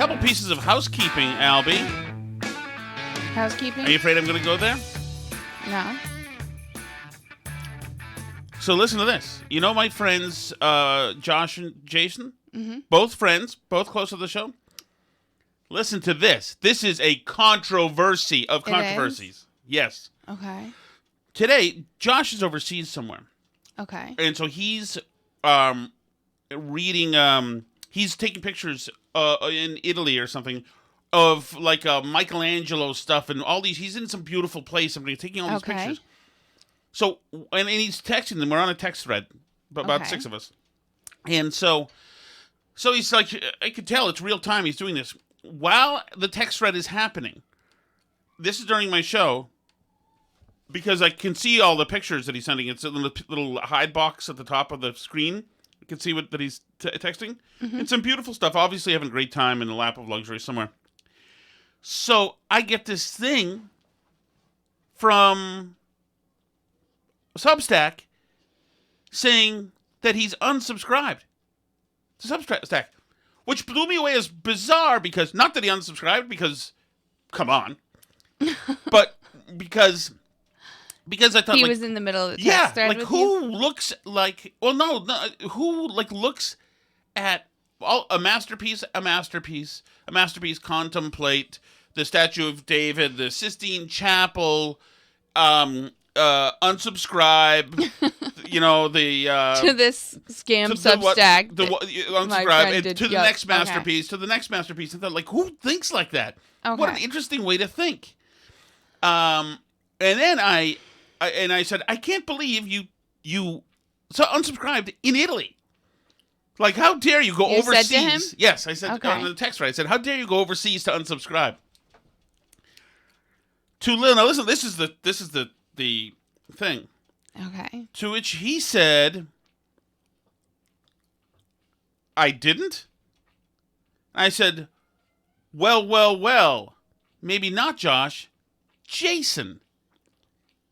couple pieces of housekeeping, Albie. Housekeeping? Are you afraid I'm going to go there? No. So listen to this. You know my friends, Josh and Jason? Mm-hmm. Both friends, both close to the show. Listen to this. This is a controversy of controversies. Yes. Okay. Today, Josh is overseas somewhere. Okay. And so he's reading, he's taking pictures in Italy or something of like Michelangelo stuff and all these. He's in some beautiful place and he's taking all these pictures. So, and he's texting them. We're on a text thread, about 6 of us. And so he's like, I could tell it's real time. He's doing this. While the text thread is happening, this is during my show, because I can see all the pictures that he's sending. It's a little hide box at the top of the screen. You can see that he's texting. Mm-hmm. It's some beautiful stuff. Obviously having a great time in the lap of luxury somewhere. So I get this thing from Substack saying that he's unsubscribed to Substack, which blew me away as bizarre because, not that he unsubscribed, because, come on, but because I thought he was in the middle of the text thread with who you? looks like, well, no, who like looks at a masterpiece, contemplate the Statue of David, the Sistine Chapel, unsubscribe, you know, the to this scam Substack. Unsubscribe to the next masterpiece, to the next masterpiece. And thought, like, who thinks like that? Okay. What an interesting way to think. And then I said, I can't believe you unsubscribed in Italy. Like, how dare you go overseas? Said to him? Yes, I said on the text, right? I said, how dare you go overseas to unsubscribe? Now listen, this is the thing. Okay. To which he said, I didn't? I said, well, maybe not Josh, Jason.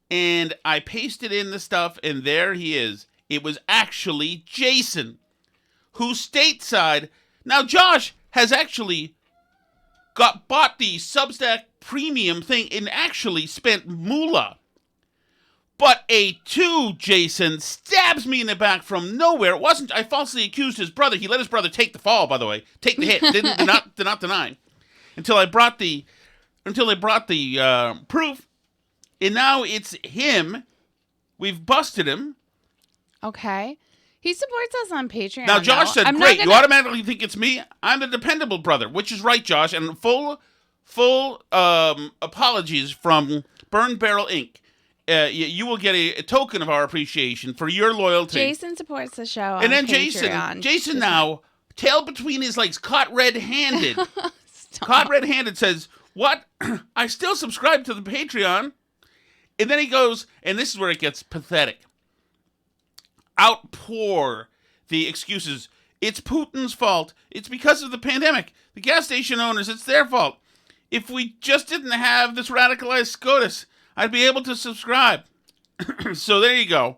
And I pasted in the stuff, and there he is. It was actually Jason, who's stateside. Now, Josh has actually bought the Substack premium thing and actually spent moolah. But Jason stabs me in the back from nowhere. It wasn't. I falsely accused his brother. He let his brother take the fall, by the way. Take the hit. did not deny. Until I brought the proof. And now it's him. We've busted him. Okay. He supports us on Patreon. Now, Josh said, great, you automatically think it's me? I'm the dependable brother, which is right, Josh. And full apologies from Burn Barrel Inc. You will get a token of our appreciation for your loyalty. Jason supports the show on And then Patreon. Jason now, tail between his legs, caught red-handed. Caught red-handed says, what? I still subscribe to the Patreon. And then he goes, and this is where it gets pathetic. Outpour the excuses. It's Putin's fault. It's because of the pandemic. The gas station owners, it's their fault. If we just didn't have this radicalized SCOTUS, I'd be able to subscribe. So there you go.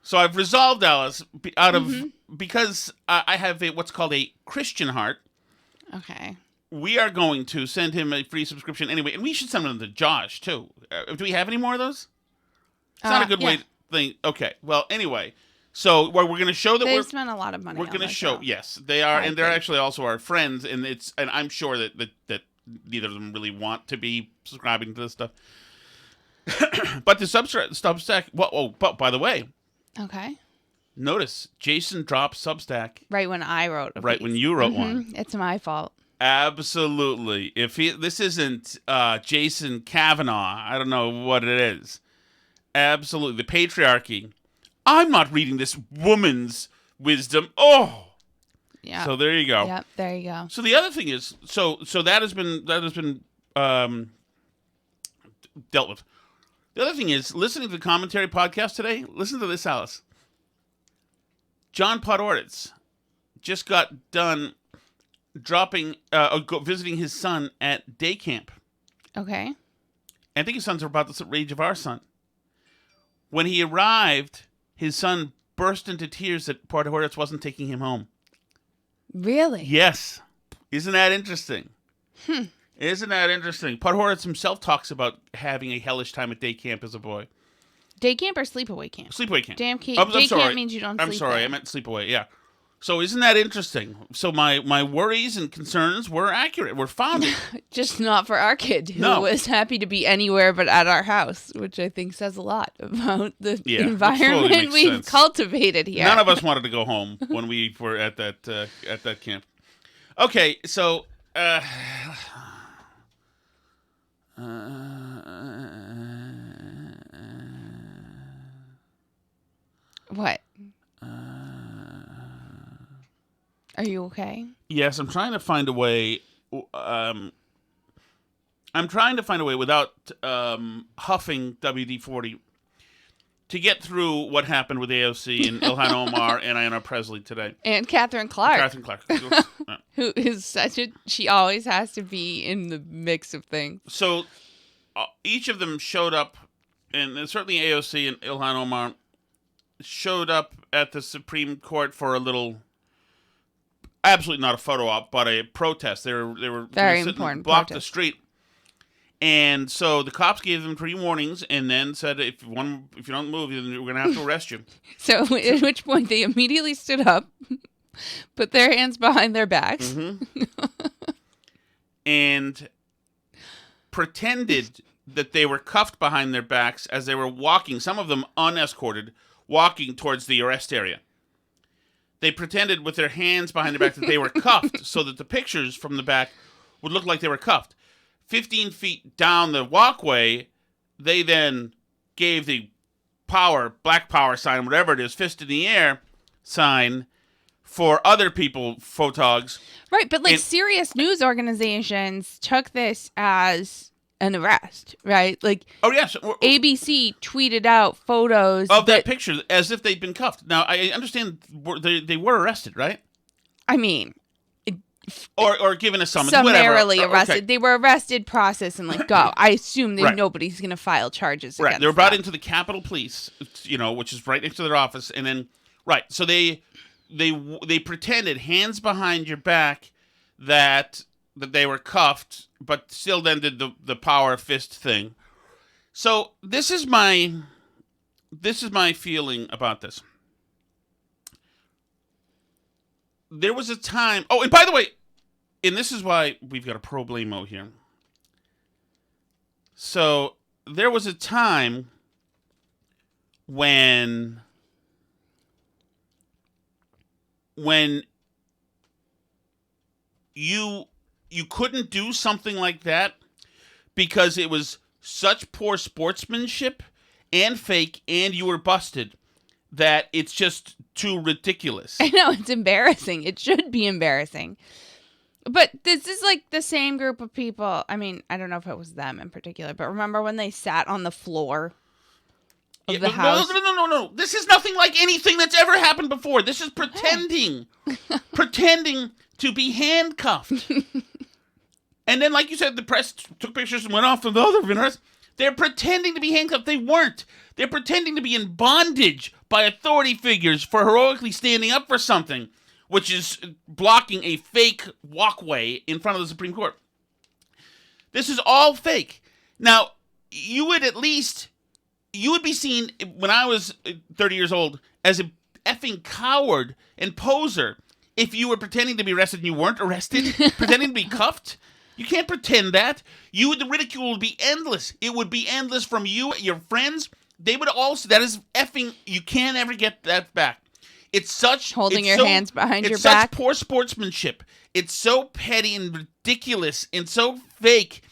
So I've resolved, Alice, because I have what's called a Christian heart. Okay. We are going to send him a free subscription anyway, and we should send them to Josh, too. Do we have any more of those? It's not a good way to think. Okay, well, anyway. So we're going to show that They've spent a lot of money. We're going to show, yes, they are, and they're actually also our friends, and I'm sure that neither of them really want to be subscribing to this stuff. But the Substack, but by the way. Okay. Notice, Jason dropped Substack. Right when I wrote a Right piece. when you wrote one. It's my fault. Absolutely. If this isn't Jason Kavanaugh, I don't know what it is. Absolutely. The patriarchy. I'm not reading this woman's wisdom. Oh. Yeah. So there you go. Yep, there you go. So the other thing is, so that has been dealt with. The other thing is, listening to the commentary podcast today, listen to this, Alice. John Podhoretz just got done visiting his son at day camp. Okay. I think his sons are about the age of our son. When he arrived, his son burst into tears that Podhoretz wasn't taking him home. Really? Yes. Isn't that interesting? Isn't that interesting? Podhoretz himself talks about having a hellish time at day camp as a boy. Day camp or sleepaway camp? Sleepaway camp. Day I'm sorry. camp means you don't sleep. I'm sorry, there. I meant sleepaway, yeah. So isn't that interesting? So my worries and concerns were accurate, were founded. Just not for our kid, who was happy to be anywhere but at our house, which I think says a lot about the environment totally we've cultivated here. None of us wanted to go home when we were at that camp. Okay, so what? Are you okay? Yes, I'm trying to find a way. I'm trying to find a way without huffing WD-40 to get through what happened with AOC and Ilhan Omar and Ayanna Pressley today. And Catherine Clark. Catherine Clark. Who is she always has to be in the mix of things. So each of them showed up, and certainly AOC and Ilhan Omar showed up at the Supreme Court for a little... Absolutely not a photo op, but a protest. They were very sitting, important. Blocked protest. the street, and so the cops gave them 3 warnings, and then said, "If you don't move, then we're going to have to arrest you." So at which point they immediately stood up, put their hands behind their backs, and pretended that they were cuffed behind their backs as they were walking. Some of them unescorted, walking towards the arrest area. They pretended with their hands behind their back that they were cuffed so that the pictures from the back would look like they were cuffed. 15 feet down the walkway, they then gave the black power sign, whatever it is, fist in the air sign for other people, photogs. Right, but serious news organizations took this as an arrest, right? Oh yes, ABC tweeted out photos of that picture as if they'd been cuffed. Now I understand they were arrested, right? I mean, or given a summons, summarily whatever. arrested. Okay. They were arrested, processed, and go. I assume that nobody's going to file charges. Right, against they were brought them. into the Capitol Police, which is right next to their office, and then so they pretended hands behind your back that they were cuffed, but still then did the power fist thing. So this is my feeling about this. There was a time. Oh, and by the way, and this is why we've got a problemo here. So there was a time when you couldn't do something like that because it was such poor sportsmanship and fake, and you were busted, that it's just too ridiculous. I know, it's embarrassing. It should be embarrassing. But this is the same group of people. I mean, I don't know if it was them in particular, but remember when they sat on the floor of the house? No. This is nothing like anything that's ever happened before. This is pretending. Pretending to be handcuffed. And then, like you said, the press took pictures and went off to the other winners. They're pretending to be handcuffed. They weren't. They're pretending to be in bondage by authority figures for heroically standing up for something, which is blocking a fake walkway in front of the Supreme Court. This is all fake. Now, you would be seen, when I was 30 years old, as a effing coward and poser if you were pretending to be arrested and you weren't arrested, pretending to be cuffed. You can't pretend that. The ridicule would be endless. It would be endless from you, your friends. They would also, that is effing, you can't ever get that back. It's such... Holding your hands behind your back. It's such poor sportsmanship. It's so petty and ridiculous and so fake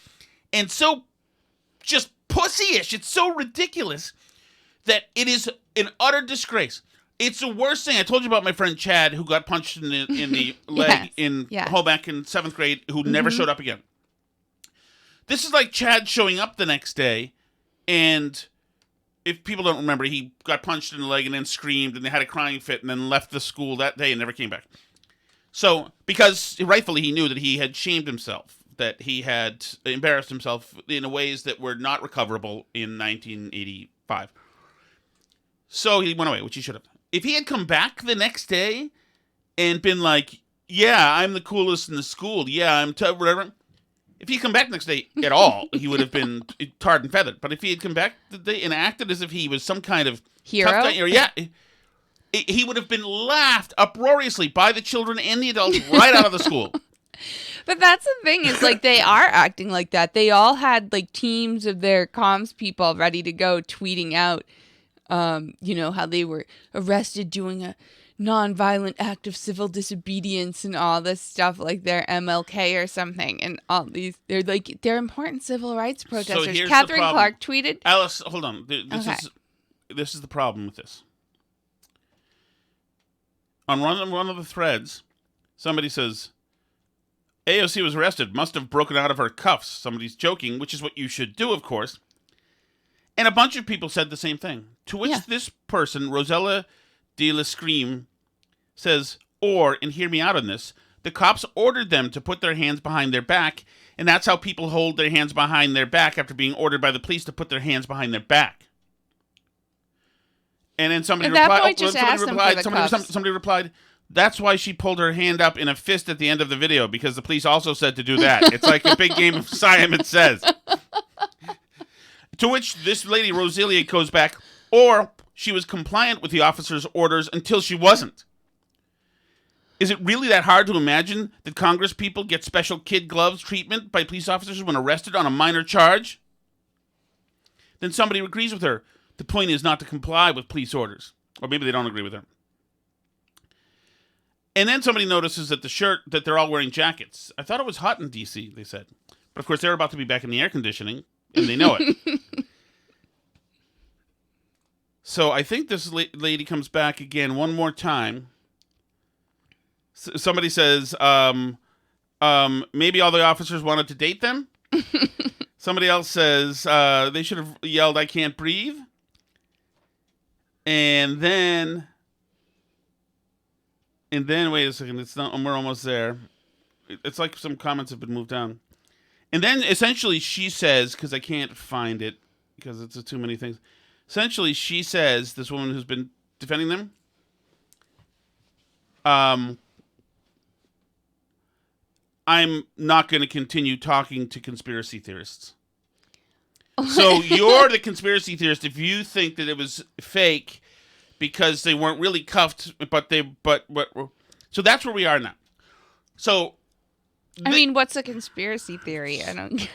and so just pussyish. It's so ridiculous that it is an utter disgrace. It's the worst thing. I told you about my friend Chad, who got punched in the leg in Holbeck in 7th grade, who never showed up again. This is like Chad showing up the next day, and if people don't remember, he got punched in the leg and then screamed, and they had a crying fit, and then left the school that day and never came back. So, because rightfully he knew that he had shamed himself, that he had embarrassed himself in ways that were not recoverable in 1985. So he went away, which he should have. If he had come back the next day and been like, yeah, I'm the coolest in the school. Yeah, whatever. If he'd come back next day at all, he would have been tarred and feathered. But if he had come back the day and acted as if he was some kind of hero, tough guy, yeah, he would have been laughed uproariously by the children and the adults right out of the school. But that's the thing is, like, they are acting like that. They all had, like, teams of their comms people ready to go tweeting out, how they were arrested doing a nonviolent act of civil disobedience and all this stuff, like they're MLK or something. And all these, they're important civil rights protesters. So Catherine Clark tweeted. Alice, hold on. This is the problem with this. On one of the threads, somebody says, AOC was arrested, must have broken out of her cuffs. Somebody's joking, which is what you should do, of course. And a bunch of people said the same thing. To which this person, Rosella de la Scream, says, and hear me out on this, the cops ordered them to put their hands behind their back, and that's how people hold their hands behind their back after being ordered by the police to put their hands behind their back. And then somebody replied, that's why she pulled her hand up in a fist at the end of the video, because the police also said to do that. It's like a big game of Simon Says. To which this lady, Roselia, goes back, or she was compliant with the officer's orders until she wasn't. Is it really that hard to imagine that Congress people get special kid gloves treatment by police officers when arrested on a minor charge? Then somebody agrees with her. The point is not to comply with police orders. Or maybe they don't agree with her. And then somebody notices that that they're all wearing jackets. I thought it was hot in D.C., they said. But of course, they're about to be back in the air conditioning, and they know it. So I think this lady comes back again one more time. Somebody says, maybe all the officers wanted to date them. Somebody else says, they should have yelled, I can't breathe. And then, wait a second, we're almost there. It's like some comments have been moved down. And then essentially she says, because I can't find it, because it's too many things. Essentially she says, this woman who's been defending them, I'm not going to continue talking to conspiracy theorists. So you're the conspiracy theorist if you think that it was fake because they weren't really cuffed, so that's where we are now. So I mean, what's a conspiracy theory? I don't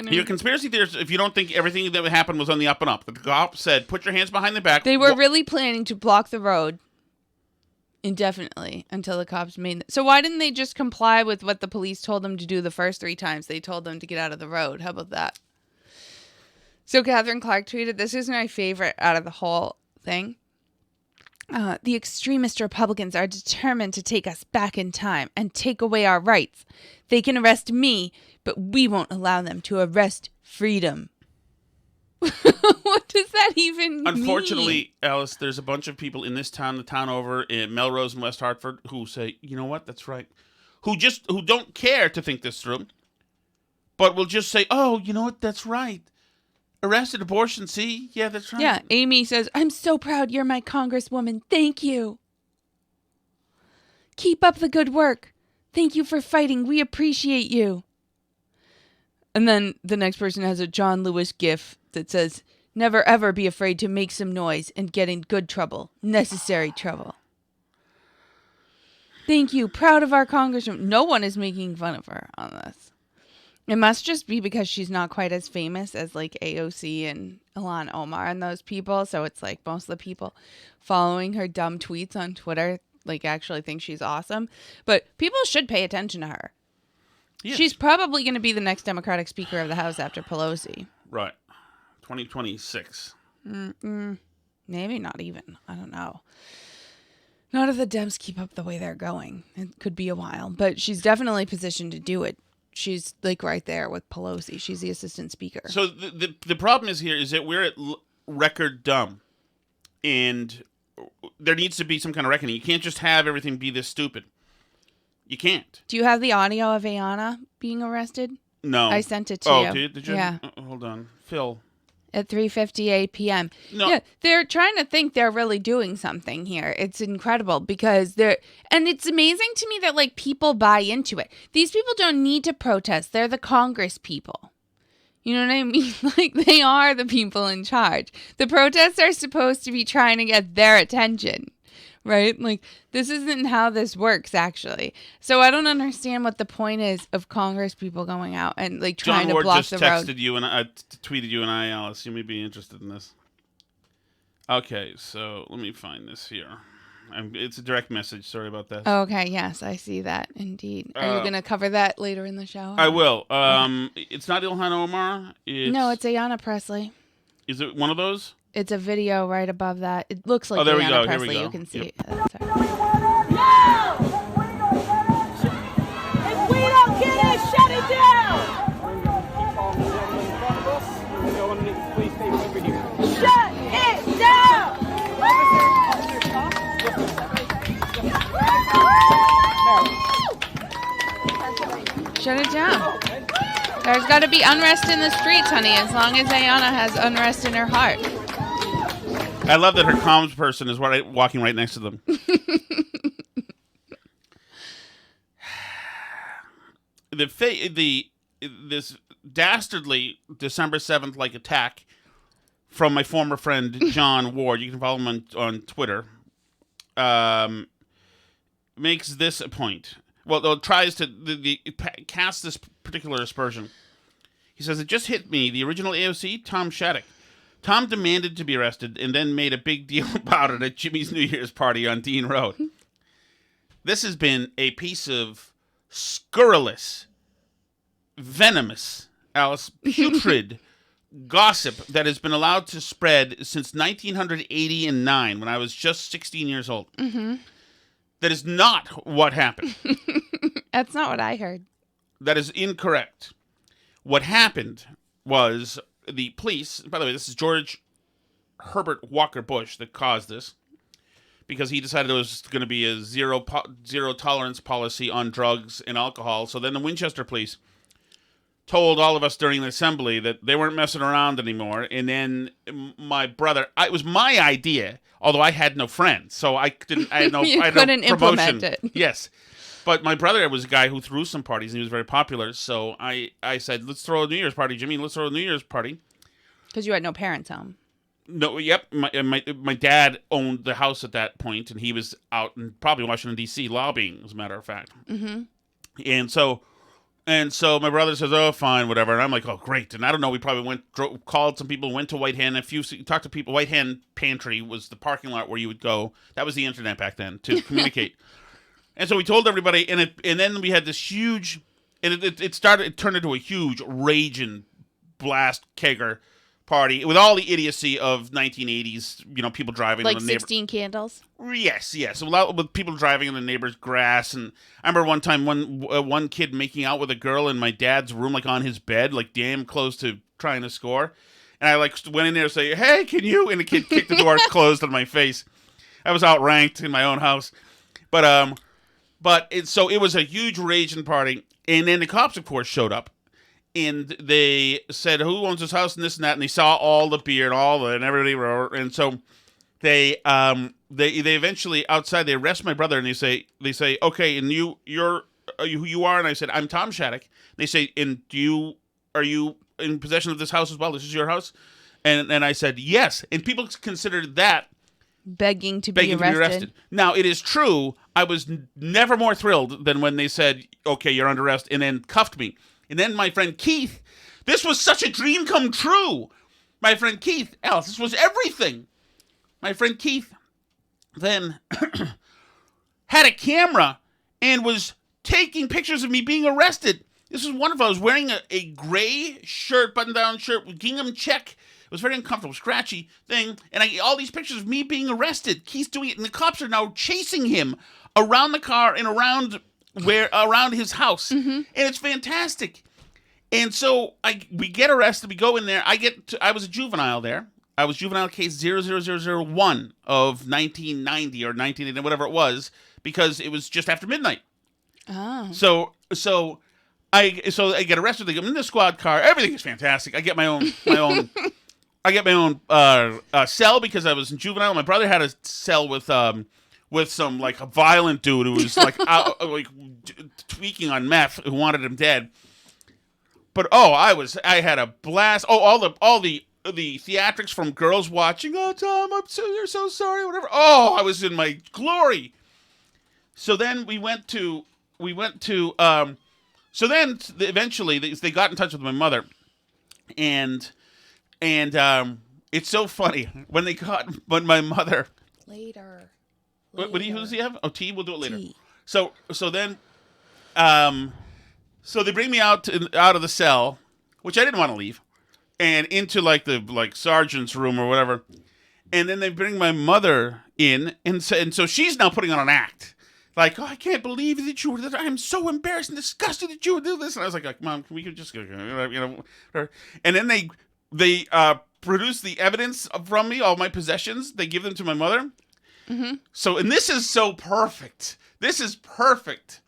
You're a conspiracy theorist if you don't think everything that happened was on the up and up. The cop said, put your hands behind the back. They were really planning to block the road indefinitely until the cops made it. So why didn't they just comply with what the police told them to do the first 3 times they told them to get out of the road? How about that? So Catherine Clark tweeted, this is my favorite out of the whole thing. The extremist Republicans are determined to take us back in time and take away our rights. They can arrest me, but we won't allow them to arrest freedom. What does that even mean? Unfortunately, Alice, there's a bunch of people in this town, the town over in Melrose and West Hartford, who say, you know what, that's right. Who don't care to think this through, but will just say, oh, you know what, that's right. Arrested abortion, see? Yeah, that's right. Yeah, Amy says, I'm so proud you're my congresswoman. Thank you. Keep up the good work. Thank you for fighting. We appreciate you. And then the next person has a John Lewis gif that says, never ever be afraid to make some noise and get in good trouble. Necessary trouble. Thank you. Proud of our congresswoman. No one is making fun of her on this. It must just be because she's not quite as famous as like AOC and Ilhan Omar and those people. So it's like most of the people following her dumb tweets on Twitter like actually think she's awesome. But people should pay attention to her. Yes. She's probably going to be the next Democratic Speaker of the House after Pelosi. Right. 2026. Maybe not even. I don't know. Not if the Dems keep up the way they're going. It could be a while. But she's definitely positioned to do it. She's like right there with Pelosi. She's the assistant speaker. So the problem is that we're at record dumb. And there needs to be some kind of reckoning. You can't just have everything be this stupid. You can't. Do you have the audio of Ayanna being arrested? No. I sent it to you. Did you? Yeah. Hold on. Phil. at 3:58 p.m. No. Yeah, they're trying to think they're really doing something here. It's incredible because and it's amazing to me that like people buy into it. These people don't need to protest. They're the Congress people. You know what I mean? Like they are the people in charge. The protests are supposed to be trying to get their attention. Right? Like, this isn't how this works, actually. So I don't understand what the point is of Congress people going out and, like, trying to block the road. John Ward just texted you and tweeted you and I, Alice. You may be interested in this. Okay, so let me find this here. It's a direct message. Sorry about that. Okay, yes, I see that, indeed. Are you going to cover that later in the show? I will. Okay. It's not Ilhan Omar. No, it's Ayanna Pressley. Is it one of those? It's a video right above that. It looks like Ayanna Pressley. Here we go. You can see it. No! If we don't get it, shut it down! Shut it down! Shut it down. There's got to be unrest in the streets, honey, as long as Ayanna has unrest in her heart. I love that her comms person is walking right next to them. This dastardly December 7th like attack from my former friend John Ward, you can follow him on Twitter, makes this a point. Well, it tries to cast this particular aspersion. He says, it just hit me, the original AOC, Tom Shattuck. Tom demanded to be arrested and then made a big deal about it at Jimmy's New Year's party on Dean Road. This has been a piece of scurrilous, venomous, Alice, putrid gossip that has been allowed to spread since 1989 when I was just 16 years old. Mm-hmm. That is not what happened. That's not what I heard. That is incorrect. What happened was the police, by the way, this is George Herbert Walker Bush that caused this because he decided it was going to be a zero tolerance policy on drugs and alcohol. So then the Winchester police told all of us during the assembly that they weren't messing around anymore. And then my brother, it was my idea, although I had no friends, so I had no you I had couldn't no promotion. implement it. Yes. But my brother was a guy who threw some parties, and he was very popular. So I said, let's throw a New Year's party, Jimmy. Let's throw a New Year's party. Because you had no parents home. No, yep. My dad owned the house at that point, and he was out in probably Washington, D.C. lobbying, as a matter of fact. Mm-hmm. And so my brother says, oh, fine, whatever. And I'm like, oh, great. And I don't know, we probably called some people, went to White Hand. Talked to people. White Hand Pantry was the parking lot where you would go. That was the internet back then to communicate. And so we told everybody, and then we had this huge, and it turned into a huge raging blast kegger party with all the idiocy of 1980s, people driving like on the 16 candles. Yes. With people driving on the neighbor's grass, and I remember one time one kid making out with a girl in my dad's room, like on his bed, like damn close to trying to score, and I went in there to say, "Hey, can you?" And the kid kicked the door closed on my face. I was outranked in my own house, but it was a huge raging party, and then the cops, of course, showed up. And they said, who owns this house and this and that, and they saw all the beer and everybody wrote, and so they eventually outside they arrest my brother and they say okay, and you're who you are, and I said, I'm Tom Shattuck. They say, and are you in possession of this house as well? This is your house, and I said yes, and people considered that begging to be arrested. Now it is true, I was never more thrilled than when they said, okay, you're under arrest, and then cuffed me. And then my friend Keith, this was such a dream come true. My friend Keith, Alice, this was everything. My friend Keith then had a camera and was taking pictures of me being arrested. This was wonderful. I was wearing a gray shirt, button-down shirt with gingham check. It was very uncomfortable, scratchy thing. And all these pictures of me being arrested. Keith's doing it, and the cops are now chasing him around the car and around his house, and it's fantastic. And so we get arrested. We go in there. I was a juvenile there. I was juvenile case 00001 of 1990 or 1980, whatever it was, because it was just after midnight. Oh. So I get arrested. They go in the squad car. Everything is fantastic. I get my own I got my own cell because I was in juvenile. My brother had a cell with some like a violent dude who was like tweaking on meth who wanted him dead. But I had a blast. Oh, all the theatrics from girls watching. Oh, Tom, you're so sorry. Whatever. Oh, I was in my glory. So then eventually they got in touch with my mother, and it's so funny when my mother later. What who does he have? Oh, tea. We'll do it later. Tea. So then so they bring me out of the cell, which I didn't want to leave, and into the sergeant's room or whatever, and then they bring my mother in, and so she's now putting on an act. Like, oh, I can't believe that you were. I'm so embarrassed and disgusted that you would do this. And I was like, Mom, we could just go, And then they produce the evidence from me, all my possessions. They give them to my mother. Mm-hmm. So, and this is so perfect. This is perfect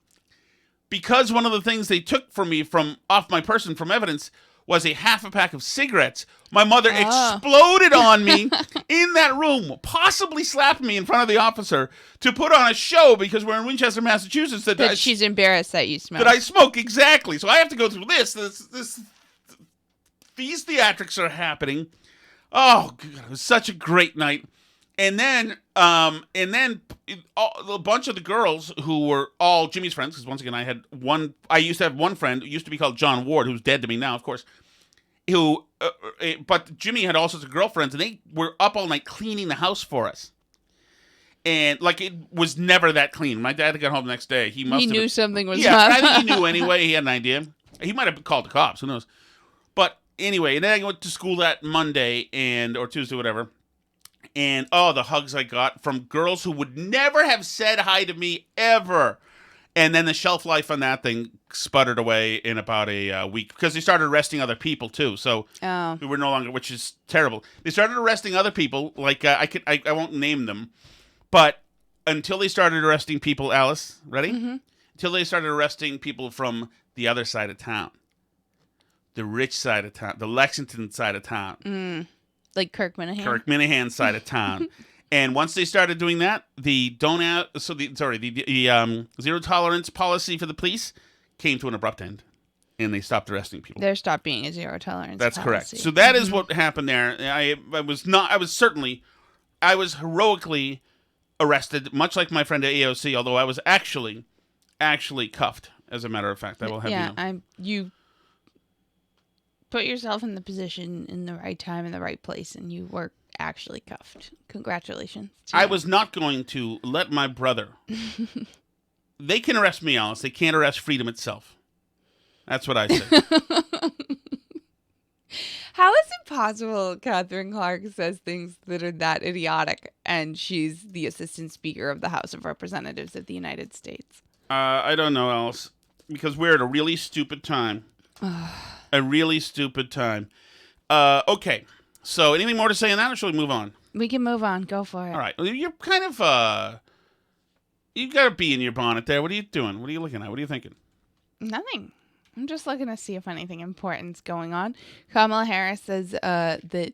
because one of the things they took from me off my person from evidence was a half a pack of cigarettes. My mother exploded on me in that room, possibly slapped me in front of the officer to put on a show because we're in Winchester, Massachusetts. That she's embarrassed that you smoke. That I smoke, exactly. So I have to go through this. These theatrics are happening. Oh, God, it was such a great night. And then a bunch of the girls who were all Jimmy's friends, because once again, I used to have one friend who used to be called John Ward, who's dead to me now, of course, but Jimmy had all sorts of girlfriends, and they were up all night cleaning the house for us. And, it was never that clean. My dad got home the next day. He knew something was up. up. I think he knew anyway. He had an idea. He might have called the cops. Who knows? But anyway, and then I went to school that Monday or Tuesday, whatever. And, the hugs I got from girls who would never have said hi to me ever. And then the shelf life on that thing sputtered away in about a week because they started arresting other people, too. So we were no longer, which is terrible. They started arresting other people. I won't name them. But until they started arresting people, Alice, ready? Mm-hmm. Until they started arresting people from the other side of town. The rich side of town. The Lexington side of town. Mm. Like Kirk Minahan? Kirk Minahan side of town. And once they started doing that, the zero tolerance policy for the police came to an abrupt end. And they stopped arresting people. There stopped being a zero tolerance That's policy. correct. So that is what happened there. I was heroically arrested, much like my friend at AOC, although I was actually cuffed, as a matter of fact. I will have you know. You put yourself in the position in the right time in the right place, and you were actually cuffed. Congratulations. I was not going to let my brother. They can arrest me, Alice. They can't arrest freedom itself. That's what I say. How is it possible Catherine Clark says things that are that idiotic, and she's the Assistant Speaker of the House of Representatives of the United States? I don't know, Alice. Because we're at a really stupid time. A really stupid time. Okay. So, anything more to say on that, or shall we move on? We can move on. Go for it. All right. You're kind of, you got a bee in your bonnet there. What are you doing? What are you looking at? What are you thinking? Nothing. I'm just looking to see if anything important's going on. Kamala Harris says that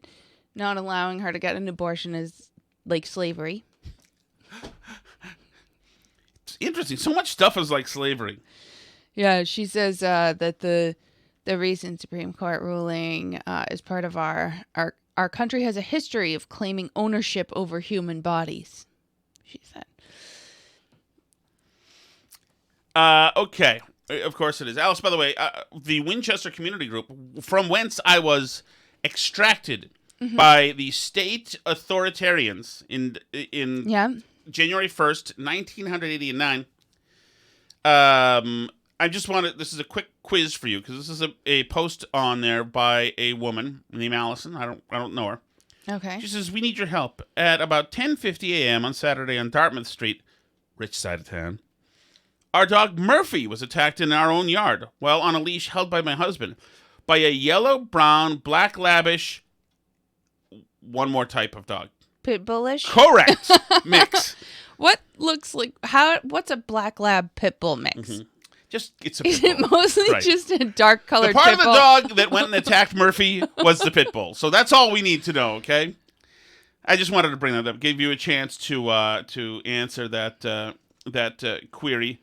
not allowing her to get an abortion is like slavery. It's interesting. So much stuff is like slavery. Yeah, she says that the recent Supreme Court ruling is part of our country has a history of claiming ownership over human bodies, she said. Okay. Of course it is. Alice, by the way, the Winchester Community Group, from whence I was extracted by the state authoritarians in January 1st, 1989. I just wanted, this is a quick quiz for you, because this is a post on there by a woman named Allison. I don't know her. Okay. She says, we need your help. At about 10:50 a.m. on Saturday on Dartmouth Street, rich side of town, our dog Murphy was attacked in our own yard while on a leash held by my husband by a yellow, brown, black labish, one more type of dog. Pit bullish? Correct. Mix. What's a black lab pit bull mix? Mm-hmm. it's a pit Is it bull. mostly Right. just a dark colored The part pit of the bull? dog that went and attacked Murphy was the pit bull. So that's all we need to know, okay? I just wanted to bring that up, give you a chance to answer that query.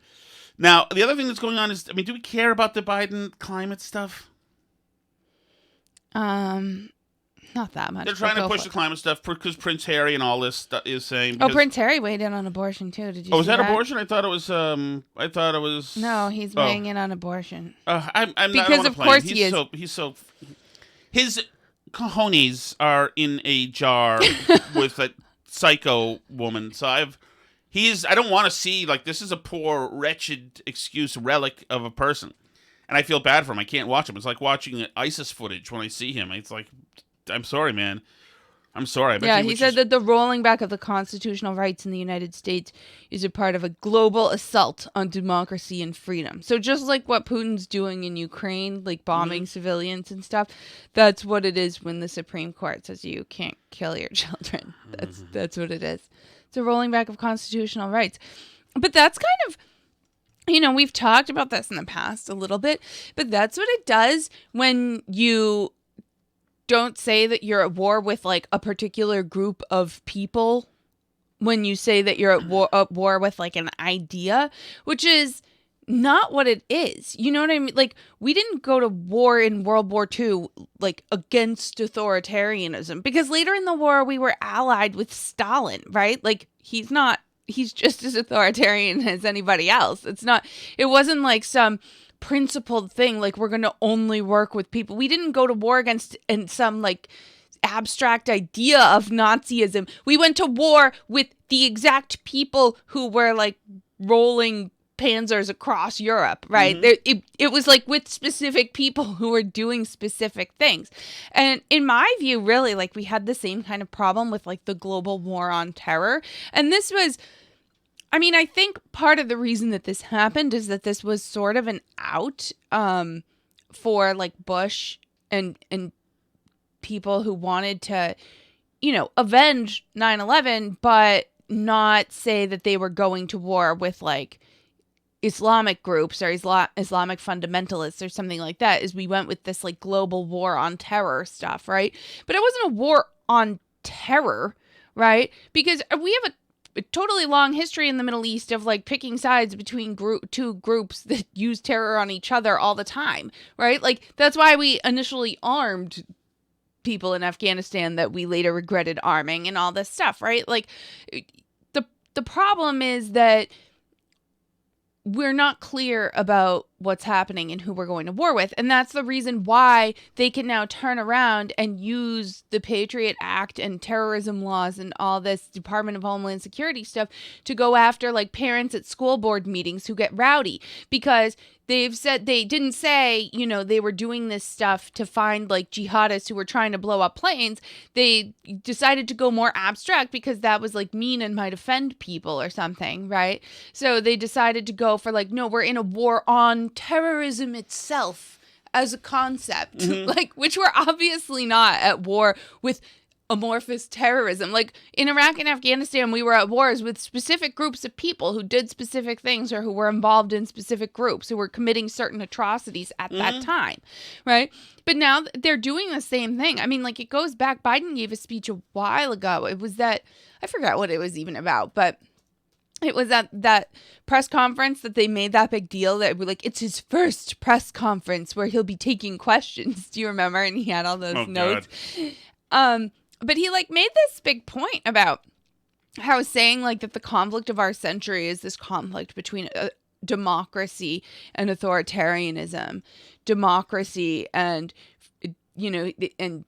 Now, the other thing that's going on is, I mean, do we care about the Biden climate stuff? Not that much. They're trying to push the climate stuff because Prince Harry and all this stuff is saying. Oh, Prince Harry weighed in on abortion too. Did you? Oh, was see that abortion? I thought it was. No, he's weighing in on abortion. I'm because not of course he is. His cojones are in a jar with a psycho woman. So I don't want to see, like, this is a poor, wretched excuse relic of a person. And I feel bad for him. I can't watch him. It's like watching ISIS footage when I see him. It's like, I'm sorry, man. I'm sorry. Yeah, he said that the rolling back of the constitutional rights in the United States is a part of a global assault on democracy and freedom. So just like what Putin's doing in Ukraine, like bombing civilians and stuff, that's what it is when the Supreme Court says you can't kill your children. That's what it is. It's a rolling back of constitutional rights. But that's kind of, we've talked about this in the past a little bit, but that's what it does when you don't say that you're at war with like a particular group of people, when you say that you're at war with like an idea, which is not what it is. You know what I mean? Like, we didn't go to war in World War II like against authoritarianism, because later in the war we were allied with Stalin, right? Like, he's just as authoritarian as anybody else. It wasn't like some principled thing, like we're going to only work with people. We didn't go to war against some like abstract idea of Nazism. We went to war with the exact people who were like rolling panzers across Europe, right? It was like with specific people who were doing specific things. And in my view, really, like, we had the same kind of problem with like the global war on terror. And this was, I think part of the reason that this happened is that this was sort of an out for like Bush and people who wanted to, avenge 9/11, but not say that they were going to war with like Islamic groups or Islamic fundamentalists or something like that, is we went with this like global war on terror stuff, right? But it wasn't a war on terror, right? Because we have a totally long history in the Middle East of like picking sides between two groups that use terror on each other all the time, right? Like, that's why we initially armed people in Afghanistan that we later regretted arming and all this stuff, right? Like, the problem is that we're not clear about what's happening and who we're going to war with. And that's the reason why they can now turn around and use the Patriot Act and terrorism laws and all this Department of Homeland Security stuff to go after like parents at school board meetings who get rowdy, because they've said, they didn't say, they were doing this stuff to find like jihadists who were trying to blow up planes. They decided to go more abstract because that was like mean and might offend people or something, right? So they decided to go for like, no, we're in a war on terrorism itself as a concept, like, which we're obviously not at war with amorphous terrorism. Like, in Iraq and Afghanistan, we were at wars with specific groups of people who did specific things or who were involved in specific groups who were committing certain atrocities at that time, right? But now they're doing the same thing. Like, it goes back. Biden gave a speech a while ago. It was that, I forgot what it was even about, but it was at that press conference that they made that big deal that we're like, it's his first press conference where he'll be taking questions. Do you remember? And he had all those notes. But he like made this big point about how saying like that the conflict of our century is this conflict between democracy and authoritarianism, democracy and, and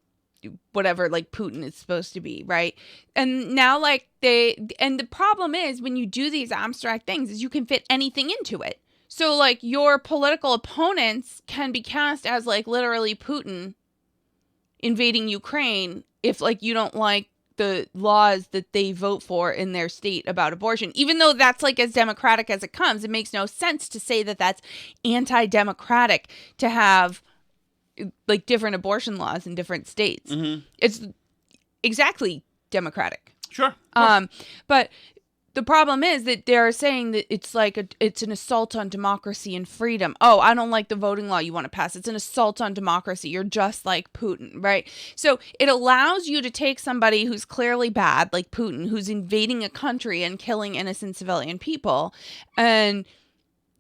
whatever like Putin is supposed to be, right? And now like the problem is when you do these abstract things is you can fit anything into it. So like your political opponents can be cast as like literally Putin invading Ukraine if like you don't like the laws that they vote for in their state about abortion, even though that's like as democratic as it comes. It makes no sense to say that that's anti-democratic to have like different abortion laws in different states. It's exactly democratic. Sure. But the problem is that they're saying that it's like it's an assault on democracy and freedom. Oh, I don't like the voting law you want to pass. It's an assault on democracy. You're just like Putin, right? So it allows you to take somebody who's clearly bad, like Putin, who's invading a country and killing innocent civilian people, and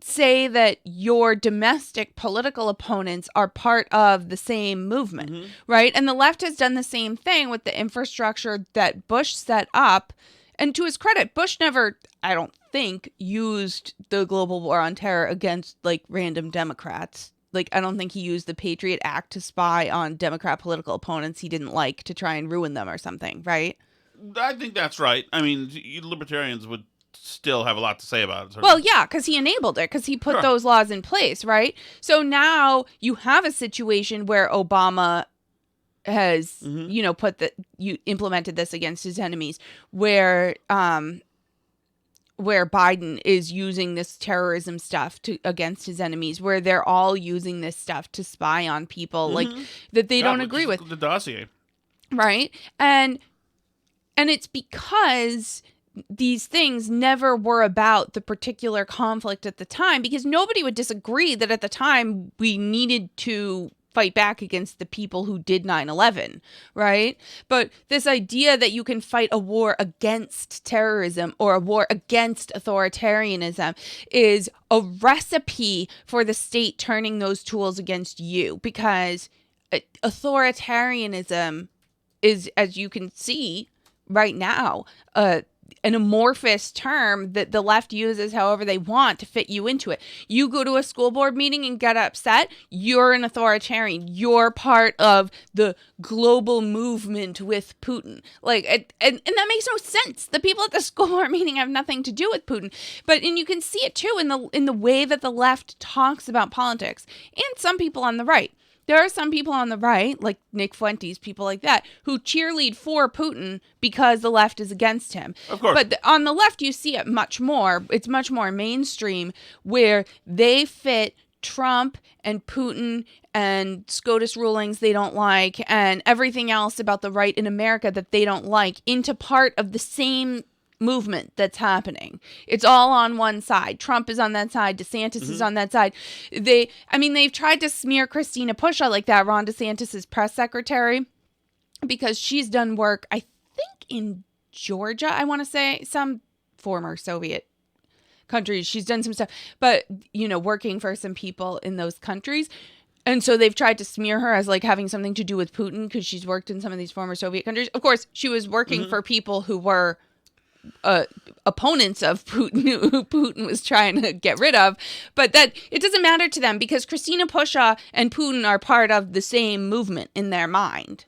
say that your domestic political opponents are part of the same movement, right? And the left has done the same thing with the infrastructure that Bush set up. And to his credit, Bush never, I don't think, used the global war on terror against like random Democrats. Like, I don't think he used the Patriot Act to spy on Democrat political opponents he didn't like to try and ruin them or something, right? I think that's right. I mean, libertarians would still have a lot to say about it. Well, yeah, because he enabled it, because he put those laws in place, right? So now you have a situation where Obama has, implemented this against his enemies, where Biden is using this terrorism stuff against his enemies, where they're all using this stuff to spy on people like that they don't agree with. The dossier. Right? And it's because these things never were about the particular conflict at the time, because nobody would disagree that at the time we needed to fight back against the people who did 9/11, right? But this idea that you can fight a war against terrorism or a war against authoritarianism is a recipe for the state turning those tools against you, because authoritarianism is, as you can see right now, an amorphous term that the left uses however they want to fit you into it. You go to a school board meeting and get upset, you're an authoritarian. You're part of the global movement with Putin. Like, and that makes no sense. The people at the school board meeting have nothing to do with Putin. And you can see it too in the way that the left talks about politics, and some people on the right. There are some people on the right, like Nick Fuentes, people like that, who cheerlead for Putin because the left is against him. Of course. But on the left, you see it much more. It's much more mainstream, where they fit Trump and Putin and SCOTUS rulings they don't like, and everything else about the right in America that they don't like, into part of the same movement that's happening. It's all on one side. Trump is on that side. DeSantis is on that side. They've tried to smear Christina Pusha like that, Ron DeSantis's press secretary, because she's done work, I think, in Georgia, I want to say, some former Soviet countries. She's done some stuff, but, working for some people in those countries. And so they've tried to smear her as like having something to do with Putin because she's worked in some of these former Soviet countries. Of course, she was working for people who were opponents of Putin, who Putin was trying to get rid of, but that it doesn't matter to them, because Christina Pusha and Putin are part of the same movement in their mind.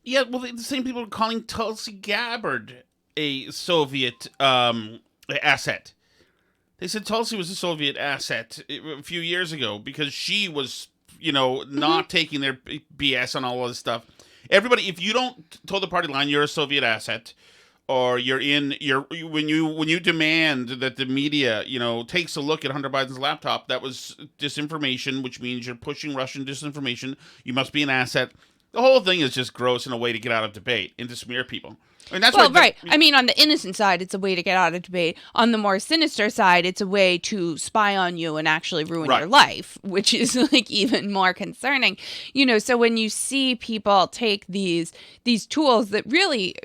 Yeah, well, the same people are calling Tulsi Gabbard a Soviet asset. They said Tulsi was a Soviet asset a few years ago because she was, not taking their BS on all of this stuff. Everybody, if you don't toe the party line, you're a Soviet asset. Or when you demand that the media, takes a look at Hunter Biden's laptop, that was disinformation, which means you're pushing Russian disinformation. You must be an asset. The whole thing is just gross and a way to get out of debate and to smear people. And that's right. I mean, on the innocent side, it's a way to get out of debate. On the more sinister side, it's a way to spy on you and actually ruin your life, which is like even more concerning. So when you see people take these tools that really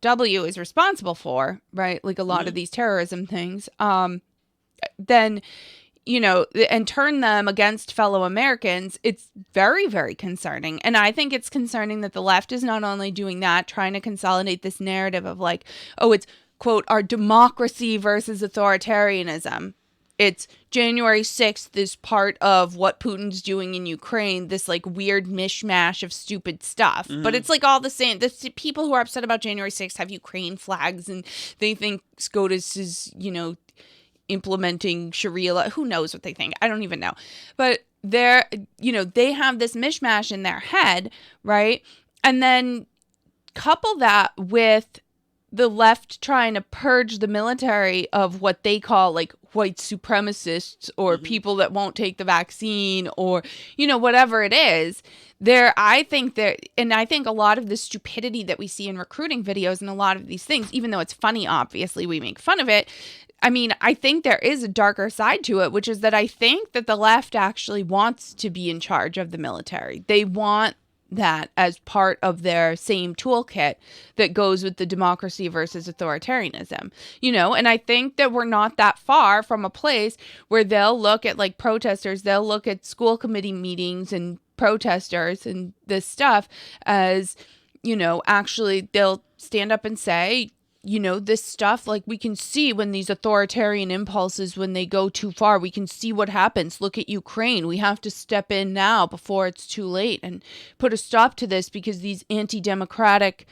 W is responsible for, right? Like a lot of these terrorism things, then, and turn them against fellow Americans, it's very, very concerning. And I think it's concerning that the left is not only doing that, trying to consolidate this narrative of like, oh, it's, quote, our democracy versus authoritarianism. It's January 6th is part of what Putin's doing in Ukraine, this like weird mishmash of stupid stuff. But it's like all the same. The people who are upset about January 6th have Ukraine flags and they think SCOTUS is, implementing Sharia law. Who knows what they think? I don't even know. But they have this mishmash in their head, right? And then couple that with the left trying to purge the military of what they call like white supremacists or people that won't take the vaccine or, whatever it is, I think a lot of the stupidity that we see in recruiting videos and a lot of these things, even though it's funny, obviously we make fun of it. I mean, I think there is a darker side to it, which is that I think that the left actually wants to be in charge of the military. They want that as part of their same toolkit that goes with the democracy versus authoritarianism, and I think that we're not that far from a place where they'll look at like protesters, they'll look at school committee meetings and protesters and this stuff as, actually they'll stand up and say, this stuff, like we can see when these authoritarian impulses, when they go too far, we can see what happens. Look at Ukraine. We have to step in now before it's too late and put a stop to this because these anti-democratic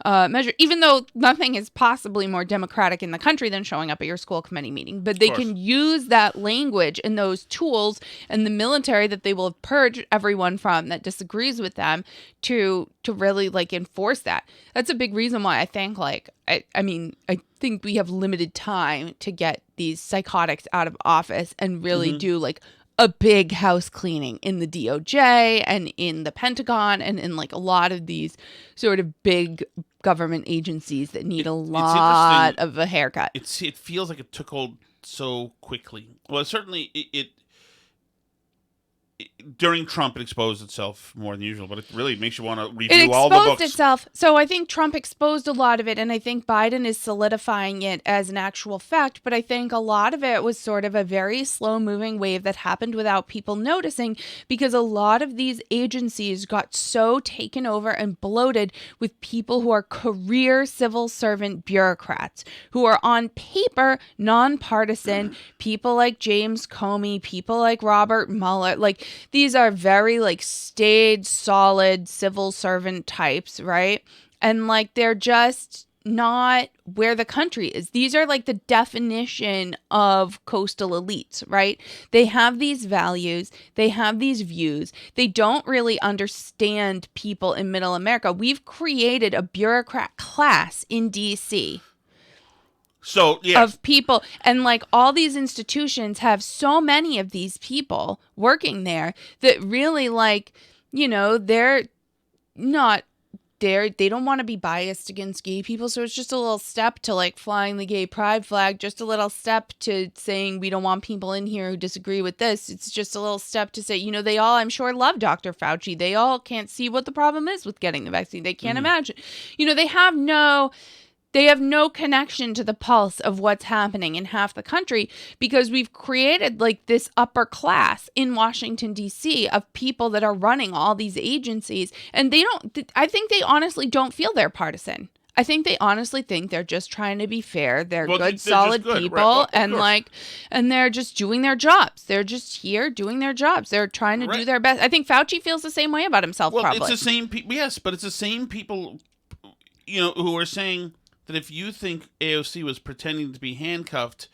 measure, even though nothing is possibly more democratic in the country than showing up at your school committee meeting, but they can use that language and those tools and the military that they will purge everyone from that disagrees with them to really like enforce that. That's a big reason why I think I think we have limited time to get these psychotics out of office and really do like a big house cleaning in the DOJ and in the Pentagon and in like a lot of these sort of big government agencies that need a lot of a haircut. It feels like it took hold so quickly. Well, certainly it during Trump, it exposed itself more than usual, but it really makes you want to review all the books. It exposed itself. So I think Trump exposed a lot of it, and I think Biden is solidifying it as an actual fact, but I think a lot of it was sort of a very slow-moving wave that happened without people noticing because a lot of these agencies got so taken over and bloated with people who are career civil servant bureaucrats, who are on paper nonpartisan, people like James Comey, people like Robert Mueller, like these are very like staid, solid civil servant types, right? And like they're just not where the country is. These are like the definition of coastal elites, right? They have these values, they have these views. They don't really understand people in middle America. We've created a bureaucrat class in D.C. So, yeah. Of people, and like all these institutions have so many of these people working there that really like, they're not there. They don't want to be biased against gay people. So it's just a little step to like flying the gay pride flag, just a little step to saying we don't want people in here who disagree with this. It's just a little step to say, they all, I'm sure, love Dr. Fauci. They all can't see what the problem is with getting the vaccine. They can't imagine, they have no connection to the pulse of what's happening in half the country because we've created like this upper class in Washington, D.C. of people that are running all these agencies. And I think they honestly don't feel they're partisan. I think they honestly think they're just trying to be fair. They're good, solid people, right? And they're just doing their jobs. They're just here doing their jobs. They're trying to do their best. I think Fauci feels the same way about himself, probably. It's the same people. Yes, but it's the same people, who are saying that if you think AOC was pretending to be handcuffed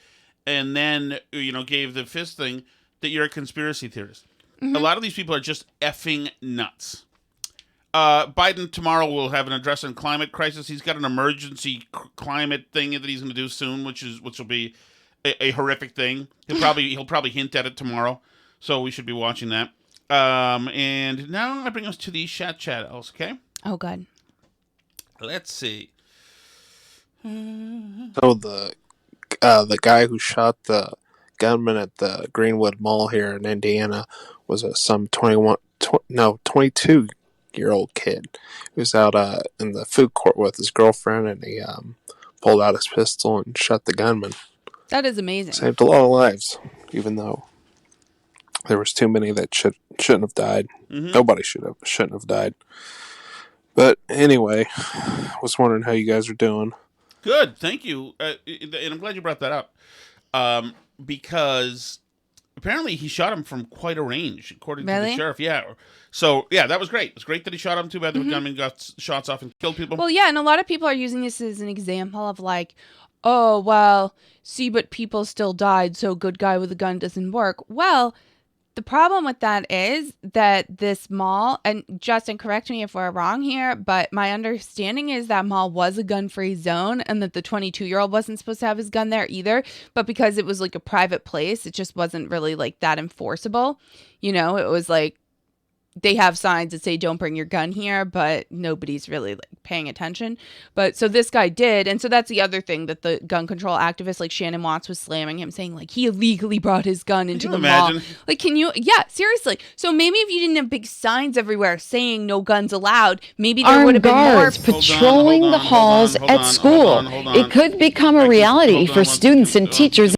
and then, gave the fist thing, that you're a conspiracy theorist. Mm-hmm. A lot of these people are just effing nuts. Biden tomorrow will have an address on climate crisis. He's got an emergency climate thing that he's going to do soon, which will be a horrific thing. He'll probably hint at it tomorrow, so we should be watching that. And now I bring us to the chat, okay? Oh, good. Let's see. So the guy who shot the gunman at the Greenwood Mall here in Indiana was some 22-year-old kid. He was out in the food court with his girlfriend, and he pulled out his pistol and shot the gunman. That is amazing. Saved a lot of lives, even though there was too many that shouldn't have died. Mm-hmm. Nobody shouldn't have died. But anyway, I was wondering how you guys are doing. Good, thank you. And I'm glad you brought that up. Because apparently he shot him from quite a range, according to the sheriff. Yeah. So, yeah, that was great. It's great that he shot him. Too bad the gunman got shots off and killed people. Well, yeah, and a lot of people are using this as an example of like, oh, well, see, but people still died, so good guy with a gun doesn't work. Well, the problem with that is that this mall, and Justin, correct me if we're wrong here, but my understanding is that mall was a gun-free zone and that the 22-year-old wasn't supposed to have his gun there either. But because it was like a private place, it just wasn't really like that enforceable. It was like they have signs that say don't bring your gun here, but nobody's really like paying attention. But so this guy did, and so that's the other thing that the gun control activist like Shannon Watts was slamming him, saying like he illegally brought his gun into the mall. Like, yeah, seriously. So maybe if you didn't have big signs everywhere saying no guns allowed, maybe there would have been more patrolling the halls at school. It could become a reality for students and teachers.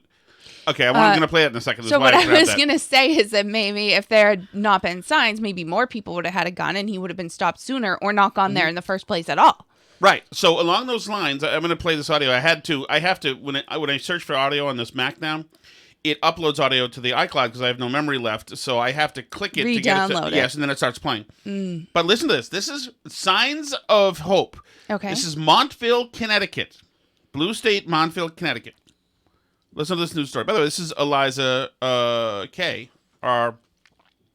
Okay, I'm going to play it in a second. So what I was going to say is that maybe if there had not been signs, maybe more people would have had a gun and he would have been stopped sooner or not gone there in the first place at all. Right. So along those lines, I'm going to play this audio. I have to, when I search for audio on this Mac now, it uploads audio to the iCloud because I have no memory left. So I have to click it to get it. Yes, and then it starts playing. But listen to this. This is Signs of Hope. Okay. This is Montville, Connecticut. Blue State, Montville, Connecticut. Listen to this news story. By the way, this is Eliza Kay, our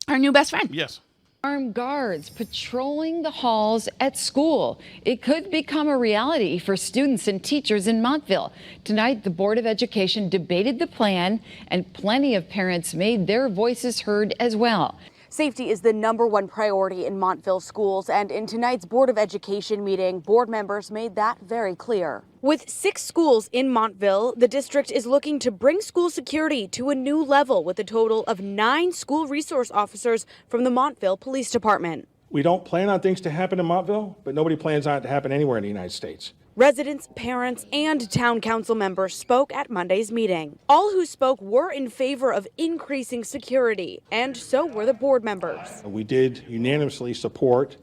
new best friend. Yes. Armed guards patrolling the halls at school. It could become a reality for students and teachers in Montville. Tonight, the Board of Education debated the plan, and plenty of parents made their voices heard as well. Safety is the #1 priority in Montville schools, and in tonight's Board of Education meeting, board members made that very clear. With 6 schools in Montville, the district is looking to bring school security to a new level with a total of 9 school resource officers from the Montville Police Department. We don't plan on things to happen in Montville, but nobody plans on it to happen anywhere in the United States. Residents, parents, and town council members spoke at Monday's meeting. All who spoke were in favor of increasing security, and so were the board members. We did unanimously support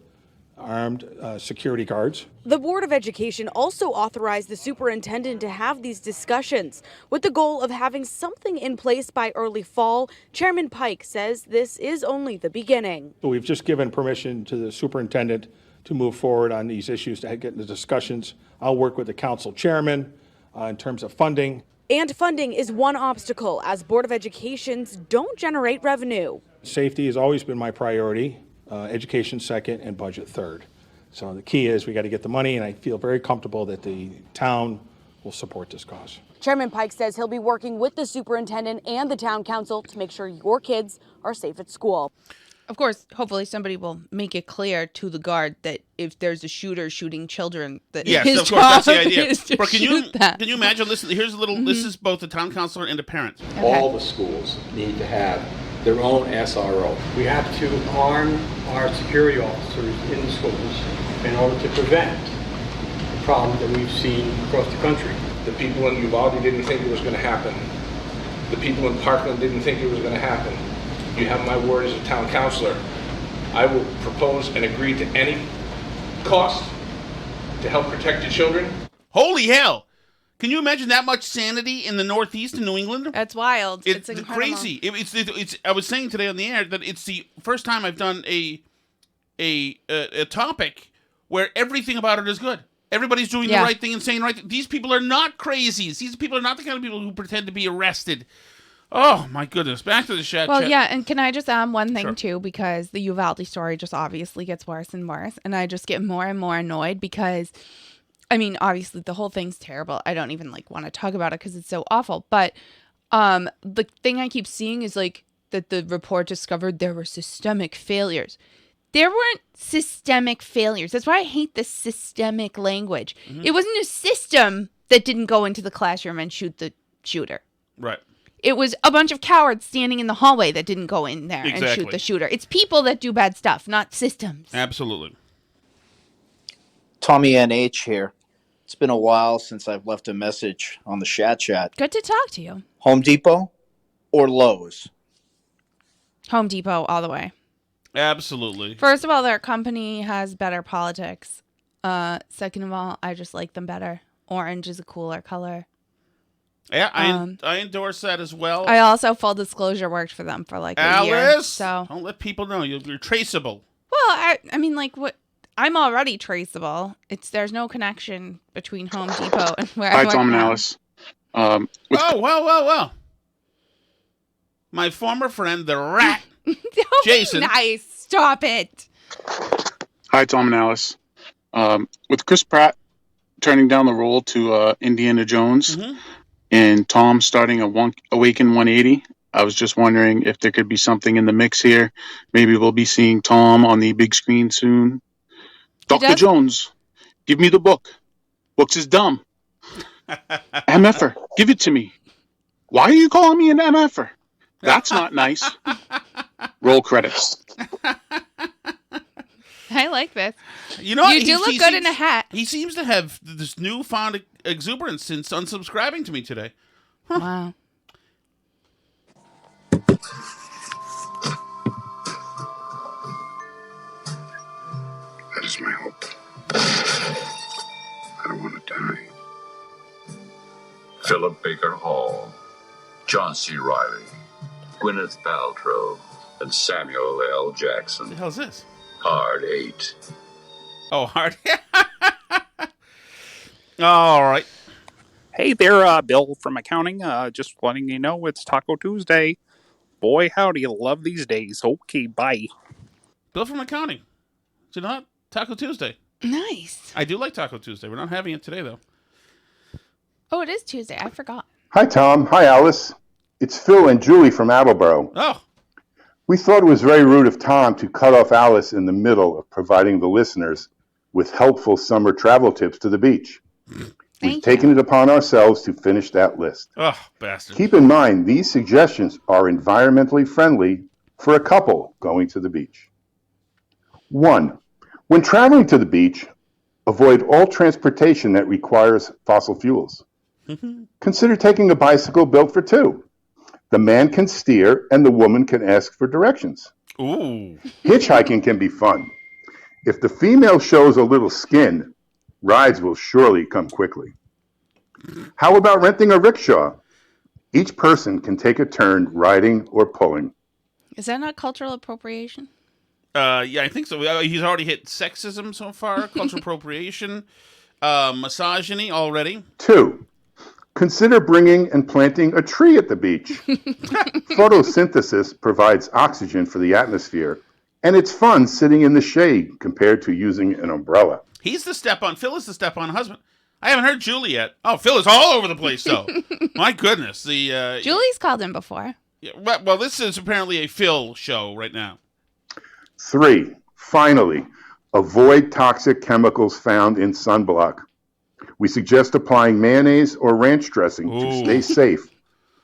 armed security guards. The Board of Education also authorized the superintendent to have these discussions with the goal of having something in place by early fall. Chairman Pike says this is only the beginning. So we've just given permission to the superintendent to move forward on these issues, to get into discussions. I'll work with the council chairman in terms of funding. And funding is one obstacle, as Board of Educations don't generate revenue. Safety has always been my priority, education second, and budget third. So the key is we got to get the money, and I feel very comfortable that the town will support this cause. Chairman Pike says he'll be working with the superintendent and the town council to make sure your kids are safe at school. Of course, hopefully somebody will make it clear to the guard that if there's a shooter shooting children, that yes, his of course, that's the idea. Is to But can you imagine? Listen, here's a little. This is both a town councilor and a parent. Okay. All the schools need to have their own SRO. We have to arm our security officers in the schools in order to prevent the problem that we've seen across the country. The people in Uvalde didn't think it was going to happen. The people in Parkland didn't think it was going to happen. You have my word as a town councilor. I will propose and agree to any cost to help protect your children. Holy hell! Can you imagine that much sanity in the Northeast in New England? That's wild. It's incredible. Crazy. It's. I was saying today on the air that it's the first time I've done a topic where everything about it is good. Everybody's doing the right thing and saying the right thing. These people are not crazies. These people are not the kind of people who pretend to be arrested. Oh, my goodness. Back to the chat. Well, yeah, and can I just add one thing, too? Because the Uvalde story just obviously gets worse and worse. And I just get more and more annoyed because, I mean, obviously the whole thing's terrible. I don't even, want to talk about it because it's so awful. But the thing I keep seeing is, that the report discovered there were systemic failures. There weren't systemic failures. That's why I hate this systemic language. Mm-hmm. It wasn't a system that didn't go into the classroom and shoot the shooter. Right. It was a bunch of cowards standing in the hallway that didn't go in there and shoot the shooter. It's people that do bad stuff, not systems. Absolutely. Tommy NH here. It's been a while since I've left a message on the chat. Good to talk to you. Home Depot or Lowe's? Home Depot all the way. Absolutely. First of all, their company has better politics. Second of all, I just like them better. Orange is a cooler color. Yeah, I endorse that as well. I also, full disclosure, worked for them for a year. Alice, so don't let people know you're traceable. Well, I mean, what? I'm already traceable. There's no connection between Home Depot and where I work. Hi, Tom and Alice. Well. My former friend, the rat, Jason. Nice, stop it. Hi, Tom and Alice. With Chris Pratt turning down the role to Indiana Jones. Mm-hmm. And Tom starting Awaken 180, I was just wondering if there could be something in the mix here. Maybe we'll be seeing Tom on the big screen soon. Dr. Jones, give me the book. Books is dumb. MFer, give it to me. Why are you calling me an MFer? That's not nice. Roll credits. I like this. You know, you do look good in a hat. He seems to have this newfound exuberance since unsubscribing to me today. Huh. Wow. That is my hope. I don't want to die. Philip Baker Hall, John C. Reilly, Gwyneth Paltrow, and Samuel L. Jackson. What the hell is this? Hard 8. Oh, hard. All right. Hey there, Bill from accounting. Just letting you know it's Taco Tuesday. Boy, howdy, love these days. Okay, bye. Bill from accounting. Do not Taco Tuesday. Nice. I do like Taco Tuesday. We're not having it today, though. Oh, it is Tuesday. I forgot. Hi, Tom. Hi, Alice. It's Phil and Julie from Attleboro. Oh. We thought it was very rude of Tom to cut off Alice in the middle of providing the listeners with helpful summer travel tips to the beach. We've taken it upon ourselves to finish that list. Oh, bastard. Keep in mind, these suggestions are environmentally friendly for a couple going to the beach. 1. When traveling to the beach, avoid all transportation that requires fossil fuels. Consider taking a bicycle built for two. The man can steer and the woman can ask for directions. Ooh. Hitchhiking can be fun. If the female shows a little skin, rides will surely come quickly. How about renting a rickshaw? Each person can take a turn riding or pulling. Is that not cultural appropriation? Yeah, I think so. He's already hit sexism so far, cultural appropriation, misogyny already. 2. Consider bringing and planting a tree at the beach. Photosynthesis provides oxygen for the atmosphere, and it's fun sitting in the shade compared to using an umbrella. Phil is the step-on husband. I haven't heard Julie yet. Oh, Phil is all over the place, though. My goodness. Julie's called him before. Yeah, well, this is apparently a Phil show right now. 3. Finally, avoid toxic chemicals found in sunblock. We suggest applying mayonnaise or ranch dressing to stay safe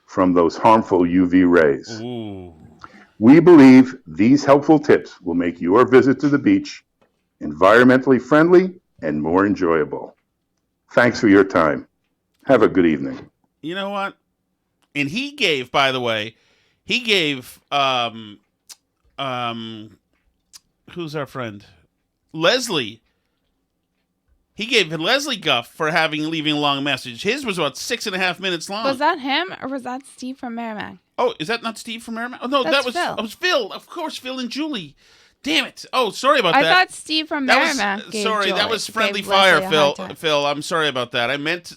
from those harmful UV rays. Ooh. We believe these helpful tips will make your visit to the beach environmentally friendly and more enjoyable. Thanks for your time. Have a good evening. You know what? And he gave, by the way, who's our friend? Leslie. He gave Leslie guff for leaving a long message. His was about 6.5 minutes long. Was that him or was that Steve from Merrimack? Oh, is that not Steve from Merrimack? Oh, no, That's that was Phil. It was Phil. Of course, Phil and Julie. Damn it. Oh, sorry about that. I thought Steve from Merrimack gave that was friendly gave fire, Leslie a hard time. Phil. I'm sorry about that. I meant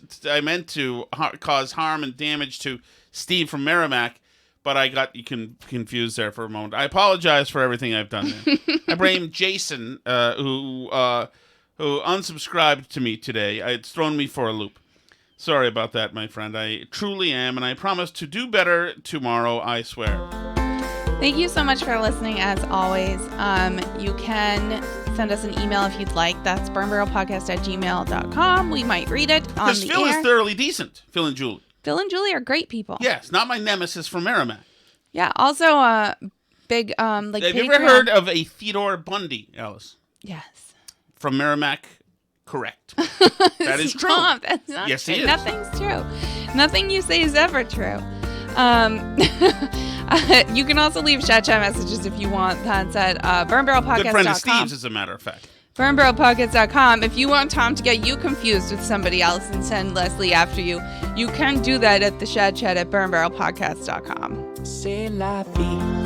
to cause harm and damage to Steve from Merrimack, but I got you confused there for a moment. I apologize for everything I've done there. I blame Jason, who unsubscribed to me today. It's thrown me for a loop. Sorry about that, my friend. I truly am, and I promise to do better tomorrow, I swear. Thank you so much for listening, as always. You can send us an email if you'd like. That's burnbarrelpodcast@gmail.com. We might read it on Because the Phil air. is thoroughly decent, Phil and Julie. Phil and Julie are great people. Yes, not my nemesis from Merrimack. Yeah, also big Have you Patreon. ever heard of a Theodore Bundy, Alice? Yes. From Merrimack? Correct. That is true. Stop. That's not Yes, true. he is. Nothing's true. Nothing you say is ever true. You can also leave chat messages if you want. That's at burnbarrelpodcast.com. Good friend of Steve's, as a matter of fact. burnbarrelpodcast.com. If you want Tom to get you confused with somebody else and send Leslie after you, you can do that at the chat at burnbarrelpodcast.com. C'est la vie.